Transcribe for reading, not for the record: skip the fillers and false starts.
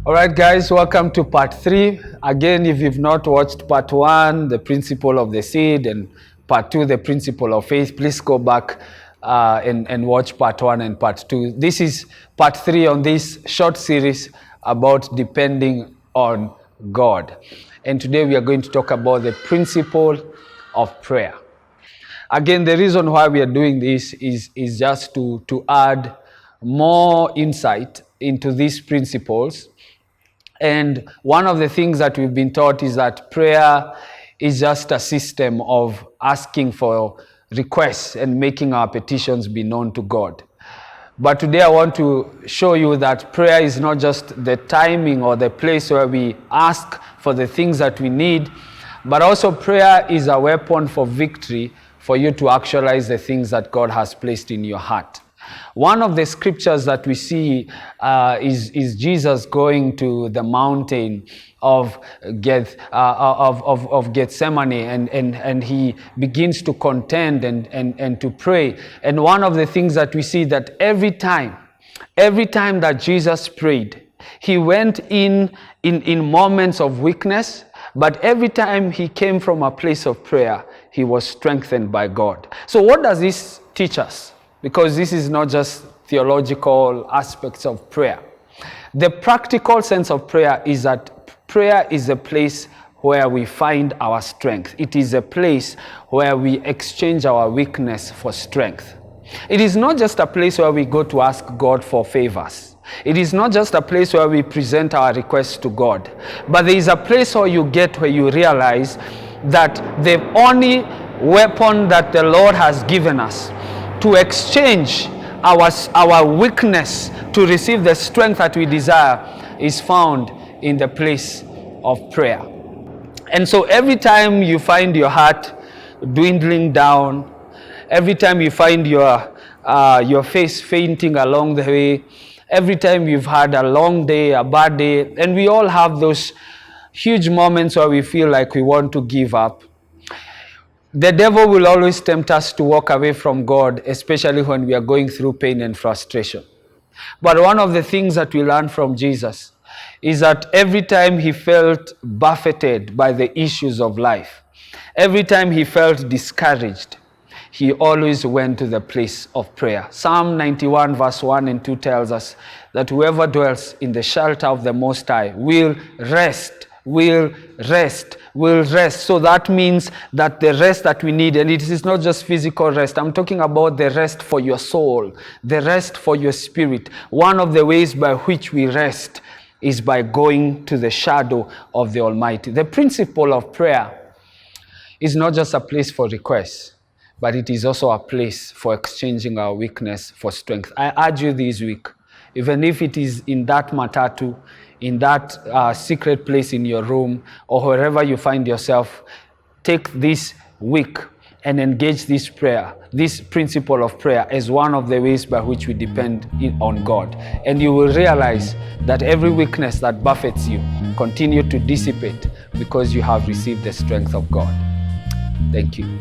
All right, guys, welcome to part 3. Again, if you've not watched part 1, the principle of the seed, and part 2, the principle of faith, please go back and watch part 1 and part 2. This is part 3 on this short series about depending on God. And today we are going to talk about the principle of prayer. Again, the reason why we are doing this is just to add more insight into these principles. And one of the things that we've been taught is that prayer is just a system of asking for requests and making our petitions be known to God. But today I want to show you that prayer is not just the timing or the place where we ask for the things that we need, but also prayer is a weapon for victory for you to actualize the things that God has placed in your heart. One of the scriptures that we see is Jesus going to the mountain of Gethsemane, and he begins to contend and to pray. And one of the things that we see that every time that Jesus prayed, he went in moments of weakness, but every time he came from a place of prayer, he was strengthened by God. So what does this teach us? Because this is not just theological aspects of prayer. The practical sense of prayer is that prayer is a place where we find our strength. It is a place where we exchange our weakness for strength. It is not just a place where we go to ask God for favors. It is not just a place where we present our requests to God. But there is a place where you realize that the only weapon that the Lord has given us to exchange our weakness to receive the strength that we desire is found in the place of prayer. And so every time you find your heart dwindling down, every time you find your face fainting along the way, every time you've had a long day, a bad day, and we all have those huge moments where we feel like we want to give up, the devil will always tempt us to walk away from God, especially when we are going through pain and frustration. But one of the things that we learn from Jesus is that every time he felt buffeted by the issues of life, every time he felt discouraged, he always went to the place of prayer. Psalm 91 verse 1 and 2 tells us that whoever dwells in the shelter of the Most High will rest. So that means that the rest that we need, and it is not just physical rest, I'm talking about the rest for your soul, the rest for your spirit. One of the ways by which we rest is by going to the shadow of the Almighty. The principle of prayer is not just a place for requests, but it is also a place for exchanging our weakness for strength. I urge you this week, even if it is in that matatu, in that secret place in your room, or wherever you find yourself, take this week and engage this prayer, this principle of prayer, as one of the ways by which we depend on God. And you will realize that every weakness that buffets you continue to dissipate because you have received the strength of God. Thank you.